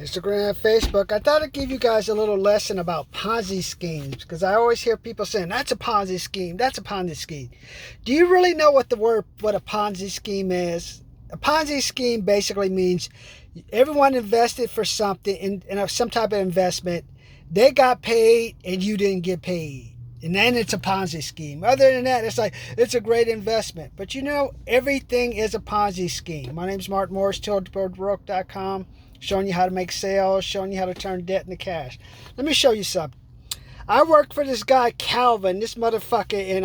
Instagram, Facebook. I thought I'd give you guys a little lesson about Ponzi schemes, because I always hear people saying, that's a Ponzi scheme, that's a Ponzi scheme. Do you really know what a Ponzi scheme is? A Ponzi scheme basically means everyone invested for something, in some type of investment. They got paid and you didn't get paid. And then it's a Ponzi scheme. Other than that, it's a great investment. But you know, everything is a Ponzi scheme. My name's Mark Morris, tiltboardbroke.com, showing you how to make sales, showing you how to turn debt into cash. Let me show you something. I worked for this guy, Calvin, this motherfucker in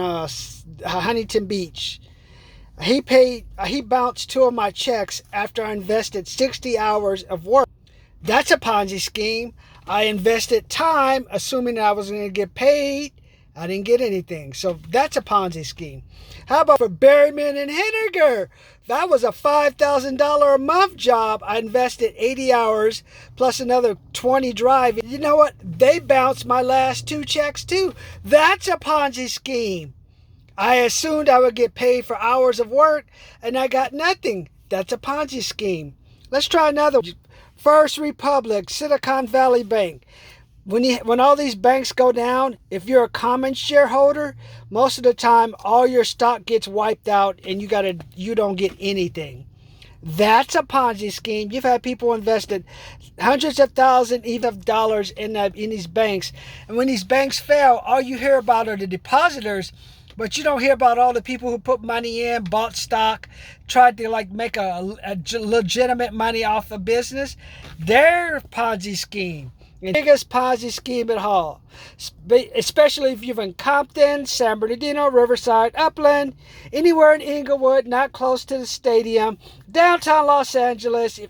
Huntington Beach. He bounced 2 of my checks after I invested 60 hours of work. That's a Ponzi scheme. I invested time, assuming that I was going to get paid. I didn't get anything. So that's a Ponzi scheme. How about for Berryman and Henniger? That was a $5,000 a month job. I invested 80 hours plus another 20 drive. You know what? They bounced my last 2 checks too. That's a Ponzi scheme. I assumed I would get paid for hours of work and I got nothing. That's a Ponzi scheme. Let's try another. First Republic, Silicon Valley Bank. When all these banks go down, if you're a common shareholder, most of the time all your stock gets wiped out and you don't get anything. That's a Ponzi scheme. You've had people invested hundreds of thousands of dollars in these banks, and when these banks fail, all you hear about are the depositors, but you don't hear about all the people who put money in, bought stock, tried to make a legitimate money off a business. They're Ponzi scheme. The biggest Ponzi scheme at all, especially if you're in Compton, San Bernardino, Riverside, Upland, anywhere in Inglewood, not close to the stadium, downtown Los Angeles. Is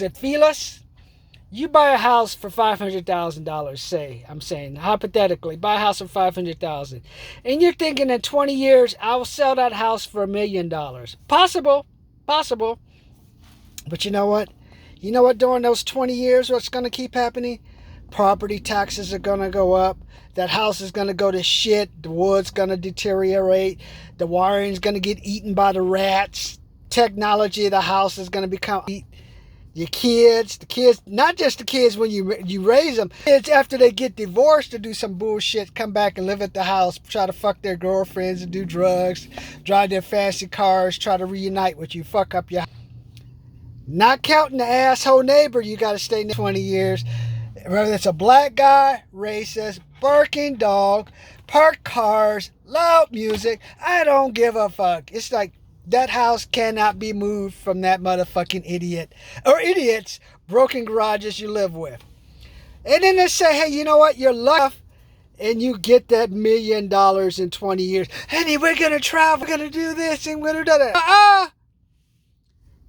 it Feliz? You buy a house for $500,000, I'm saying, hypothetically, buy a house for $500,000. And you're thinking in 20 years, I will sell that house for $1 million. Possible. But you know what? During those 20 years, what's going to keep happening? Property taxes are going to go up. That house is going to go to shit. The wood's going to deteriorate. The wiring's going to get eaten by the rats. Technology of the house is going to become... The kids, not just the kids when you raise them. Kids after they get divorced to do some bullshit, come back and live at the house, try to fuck their girlfriends and do drugs, drive their fancy cars, try to reunite with you, fuck up your... Not counting the asshole neighbor you got to stay 20 years. Whether it's a black guy, racist, barking dog, parked cars, loud music, I don't give a fuck. It's like that house cannot be moved from that motherfucking idiot or idiots, broken garages you live with. And then they say, hey, you know what? You're lucky and you get that $1 million in 20 years. Honey, we're going to travel, we're going to do this and we're going to do that.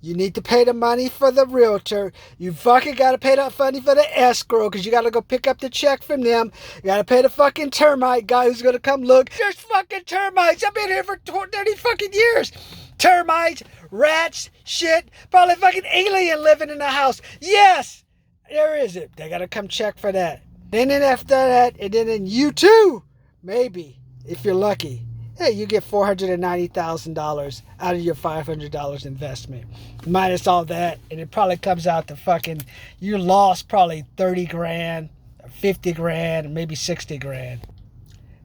You need to pay the money for the realtor. You fucking got to pay the money for the escrow because you got to go pick up the check from them. You got to pay the fucking termite guy who's going to come look. There's fucking termites. I've been here for 30 fucking years. Termites, rats, shit. Probably fucking alien living in the house. Yes, there is it. They got to come check for that. And then after that, and then you too, maybe, if you're lucky. Hey, you get $490,000 out of your $500 investment. Minus all that, and it probably comes out to fucking, you lost probably 30 grand, 50 grand, maybe 60 grand.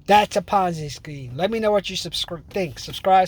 That's a Ponzi scheme. Let me know what you think. Subscribe.